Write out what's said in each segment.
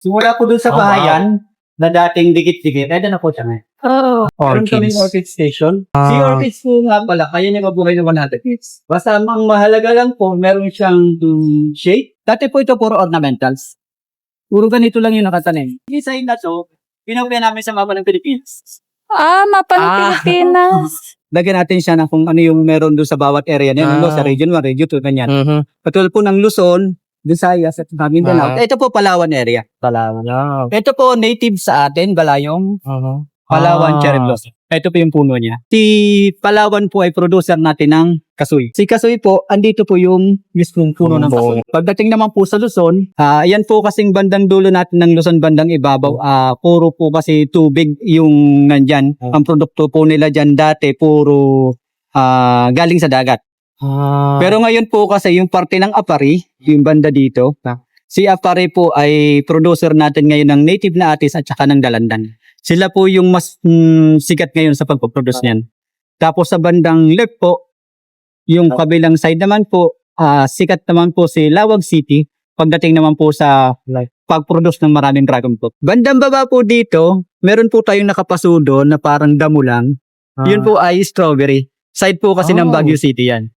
Simula po dun sa bahayan na dating dikit-dikit, ay na po siya ngayon. Oh, Meron kaming orchid station. Si orchids po nga pala, kaya niya mabuhay na 100 years. Basta ang mahalaga lang po, meron siyang shade. Dati po ito puro ornamentals. Puro ganito lang yung nakatanim. Yung sign na to, pinagpaya namin sa mapa ng Pilipinas. mapa ng Pilipinas. Lagyan natin siya na kung ano yung meron doon sa bawat area niya. Sa region 1, region 2, ganyan. Katulad po ng Luzon, Visayas at Mindanao. Ito po Palawan area. Palawan. Ito po native sa atin, Balayong. Palawan cherry blossom. Ito po yung puno niya. Si Palawan po ay producer natin ng kasoy. Si kasoy po, andito po yung mismong puno ng kasoy. Pagdating naman po sa Luzon, yan po kasing bandang dulo natin ng Luzon, bandang ibabaw. Puro po kasi tubig yung nandyan. Ang produkto po nila dyan dati, puro galing sa dagat. Pero ngayon po kasi yung parte ng Apari, yung banda dito, si Apari po ay producer natin ngayon ng native na atis at saka ng dalandan. Sila po yung mas sikat ngayon sa pagpo-produce niyan. Tapos sa bandang left po, yung kabilang side naman po, sikat naman po si Lawag City pagdating naman po sa pag-produce ng maraming dragon fruit. Bandang baba po dito, meron po tayong nakapaso doon na parang damo lang. Yun po ay strawberry. Side po kasi ng Baguio City yan.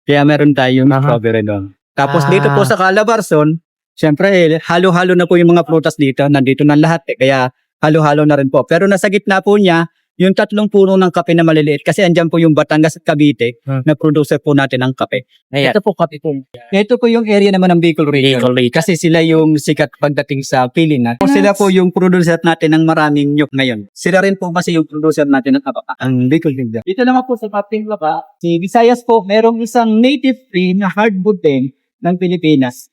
Kaya meron tayong strawberry doon. Tapos dito po sa Calabarzon, syempre halo-halo na po yung mga prutas dito. Nandito na lahat kaya halo-halo na rin po. Pero nasa gitna po niya, yung 3 puno ng kape na maliliit. Kasi andyan po yung Batangas at Cavite na producer po natin ng kape. Ito po kape po. Ito po yung area naman ng Bicol region. Kasi sila yung sikat pagdating sa Pilipinas. Sila po yung producer natin ng maraming nyug ngayon. Sila rin po kasi yung producer natin ng kapapa. Ang Bicol region. Dito naman po sa kaping lapa, si Visayas po, merong isang native tree na hardwood din ng Pilipinas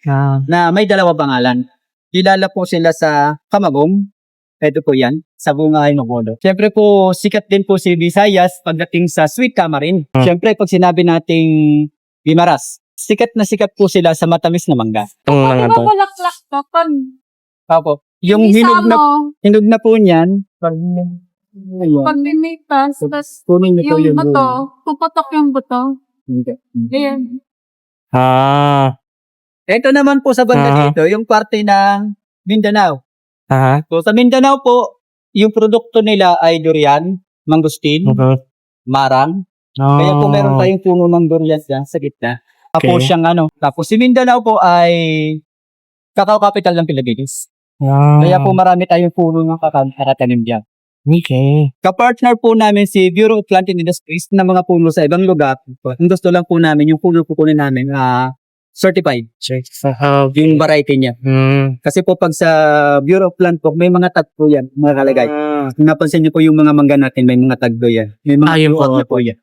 na may 2 pangalan. Kilala po sila sa Kamagong. Ito po yan, sa bunga ay Nogodo. Siyempre po, sikat din po si Visayas pagdating sa sweet tamarin. Siyempre, pag sinabi nating Guimaras, sikat na sikat po sila sa matamis na mangga. Bulaklak to, Opo. Yung hinog na po niyan, pag limitas, tapos yung buto, pupatok yung buto. Ayan. Ito naman po sa banda dito, yung parte ng Mindanao. So sa Mindanao po, yung produkto nila ay durian, mangustin, marang. Kaya po meron tayong puno ng durian dyan sa gitna. Tapos tapos si Mindanao po ay cacao capital ng Pilipinas. Kaya po marami tayong puno ng kakatanim dyan. Kapartner po namin si Bureau of Plant Industries ng mga puno sa ibang lugar. Ang gusto lang po namin, yung puno kukunin namin, certified. Yung variety niya. Kasi po pag sa Bureau of Plant po, may mga tag po yan, mga kalagay. Napansin niyo po yung mga mangga natin, may mga tag do yan. May mga na po yan.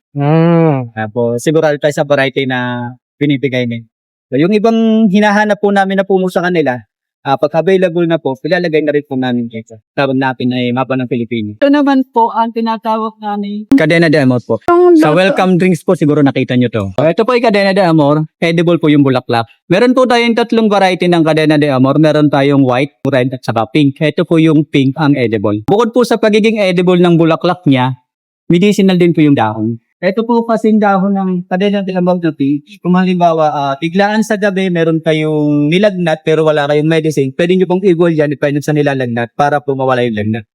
Tapos sigurado tayo sa variety na binibigay nila. So, yung ibang hinahanap po namin na puno sa kanila, pag available na po, pilalagay na rin po namin dito. Tawag natin ay mapa ng Pilipinas. Ito naman po ang tinatawag namin Cadena de Amor po. Sa welcome drinks po siguro nakita nyo to. Ito po ay Cadena de Amor. Edible po yung bulaklak. Meron po tayong 3 variety ng Cadena de Amor. Meron tayong white, red at saka pink. Ito po yung pink ang edible. Bukod po sa pagiging edible ng bulaklak niya, medicinal din po yung dahon. Ito po kasing dahon ng Cadena de Amor na tea. Kung halimbawa, biglaan sa gabi, meron kayong nilagnat pero wala kayong medicine, pwede nyo pong i-goal yan depende sa nilalagnat para po mawala yung lagnat.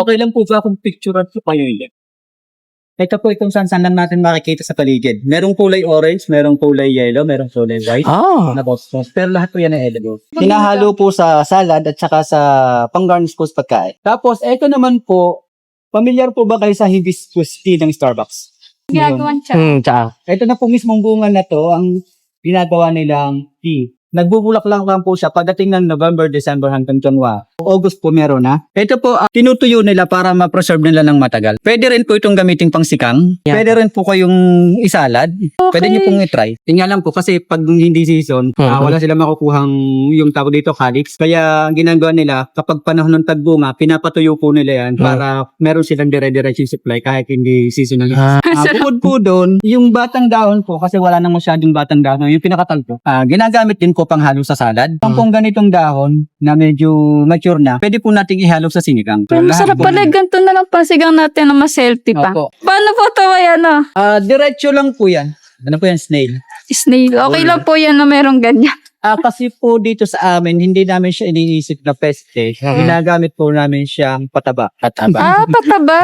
Okay lang po ba kung picturean po kayo yan? Ito po itong saan lang natin makikita sa paligid. Merong kulay orange, merong kulay yellow, merong kulay white. Na bostos. Pero lahat po yan ay edible. Hinahalo po sa salad at saka sa pang-garnish po sa pagkain. Tapos, ito naman po, familiar po ba kayo sa hibiscus tea ng Starbucks? Ginagawan siya. Ito na po mismong bunga na to ang ginagawa nilang tea. Nagbubulak lang po siya pagdating ng November, December hanggang January. August po meron na. Ito po, tinutuyo nila para ma-preserve nila ng matagal. Pwede rin po itong gamitin pang sikang. Pwede rin po kayong isalad. Pwede nyo pong i-try. Tingnan lang po kasi pag hindi season, wala sila makukuhang yung tawag dito calyx. Kaya ang ginagawa nila, kapag panahon ng tagbunga, pinapatuyo po nila yan para meron silang dire-diretso supply kahit hindi seasonal. Bukod po doon, yung batang dahon po, kasi wala nang masyadong batang dahon, yung pinakatalpo, ginagamit din po panghalo sa salad. Kung ganitong dahon na medyo mature na, pwede po nating ihalo sa sinigang. Pero masarap pala, ganito na lang pasigang natin na mas healthy pa. Opo. Paano po ito yan? Diretso lang po yan. Ano po yan? Snail. Snail. Okay lang po yan na merong ganyan. Kasi po dito sa amin, hindi namin siya iniisip na peste. Ginagamit po namin siyang pataba. Ah, pataba.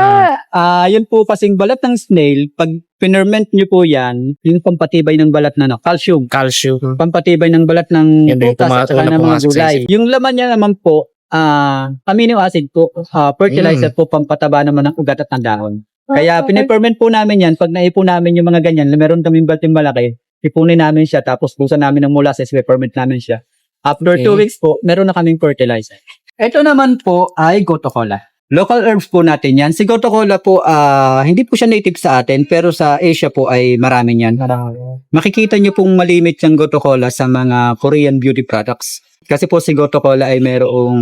Yun po kasing balat ng snail, pag pinerment nyo po yan, yung pampatibay ng balat na calcium. Calcium. Pampatibay ng balat ng Yan din, butas at saka ng mga pumasok sa gulay. Yung laman niya naman po, amino acid po, fertilizer po, pampataba naman ng ugat at ng dahon. Kaya piniperment po namin yan, pag naipon namin yung mga ganyan, meron kaming balting malaki, ipunin namin siya, tapos busan namin ng molasses, i-ferment namin siya. After 2 weeks po, meron na kaming fertilizer. Ito naman po ay goto cola. Local herbs po natin yan. Si goto cola po, hindi po siya native sa atin, pero sa Asia po ay marami yan. Makikita nyo pong malimit yung goto cola sa mga Korean beauty products. Kasi po si goto cola ay mayroong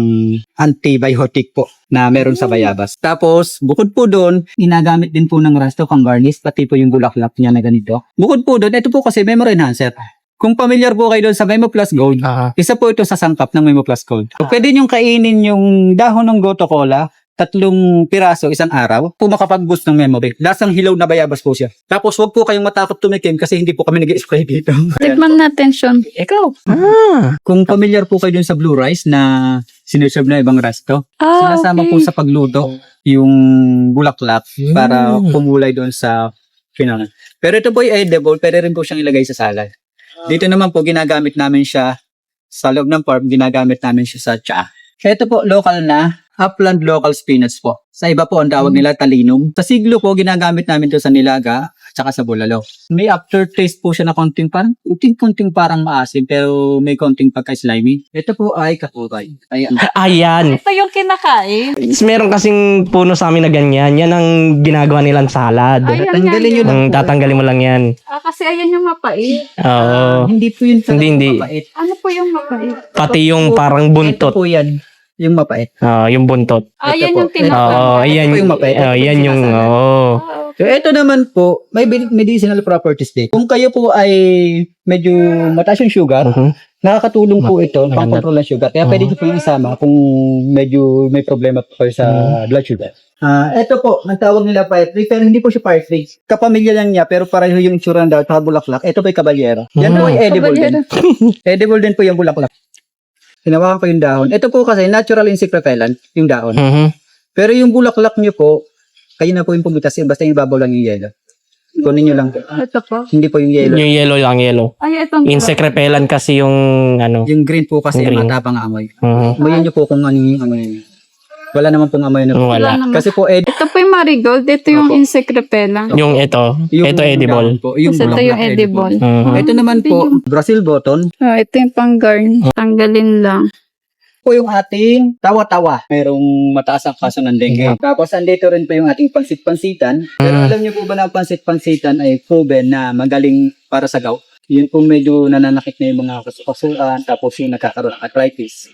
antibiotic po na meron sa bayabas. Tapos, bukod po doon, ginagamit din po ng resto pang garnish, pati po yung bulaklak niya na ganito. Bukod po doon, ito po kasi memory enhancer. Kung familiar po kayo doon sa Memo Plus Gold, isa po ito sa sangkap ng Memo Plus Gold. So, pwede nyong kainin yung dahon ng goto cola, 3 piraso isang araw, po makapag-boost ng memory. Lasang hilaw na bayabas po siya. Tapos wag po kayong matakot tumikim kasi hindi po kami nag-spray dito. Tikman natin, Sean. Ikaw. Kung familiar po kayo dun sa blue rice na sinuserve na ibang resto, sinasama po sa pagluto yung bulaklak para pumulay doon sa pinangan. Pero ito po ay edible, pwede rin po siyang ilagay sa salad. Dito naman po ginagamit namin siya sa loob ng farm, ginagamit namin siya sa tsaa. Ito po local na upland local spinach po. Sa iba po ang tawag nila talinum. Sa siglo po ginagamit namin ito sa nilaga at saka sa bulalo. May aftertaste po siya na konting parang maasim pero may konting pagka-slimy. Ito po ay kakuray. Ayan. Ito yung kinakain. Meron kasing puno sa amin na ganyan. Yan ang ginagawa nilang salad. Ayan Tatanggalin nga nyo yun. lang po. Tatanggalin mo lang yan. Kasi ayan yung mapait. Oo. Hindi po yun talaga Hindi. mapait. Ano po yung mapait? Pati yung parang Ito buntot. po yan. Yung mapait. Yung buntot. Ayan po. yung Oo, tinatanggal. yan. Ito po yung mapait. Ito po Yan yung yung, sinasalad. oo. So, ito naman po, may medicinal properties din. Kung kayo po ay medyo mataas yung sugar, nakakatulong po ito pang-control ng sugar. Kaya pwede nyo po yung isama kung medyo may problema po kayo sa blood sugar. Ito po, ang tawag nila fire tree, pero hindi po siya fire tree. Kapamilya lang niya, pero pareho yung itsura ng daw, at bulaklak. Ito po yung kabalyero. Yan po ay edible din. Edible din po yung bulaklak. Hinawakan ko yung dahon. Ito po kasi natural insect repellent, yung dahon. Pero yung bulaklak nyo po, kayo na po yung pumitas, basta yung ibabaw lang yung yelo. Kunin nyo lang po. Ito po. Hindi po yung yelo. Yung yellow lang, yellow. Ay, itong Insect repellent kasi yung ano. Yung green po kasi Green. matapang amoy. Mhm. Amoyin nyo po kung ano yung amoy nyo. Wala naman pong amoy na po. Wala. naman. Kasi po, Ito po yung marigold. Ito yung Opo. insect repellent. Yung ito edible. dahon Po, yung Kasi ito bulaklak yung edible. Mhm. Ito naman po, Brazil button. Ito yung pang-garn. Tanggalin lang. Po yung ating tawa-tawa. Merong mataas ang kaso ng dengue. Tapos andito rin po yung ating pansit-pansitan. Pero alam niyo po ba na ang pansit-pansitan ay proven na magaling para sa gout? Yun po medyo nananakit na yung mga kasuan, tapos yung nakakaroon ng arthritis.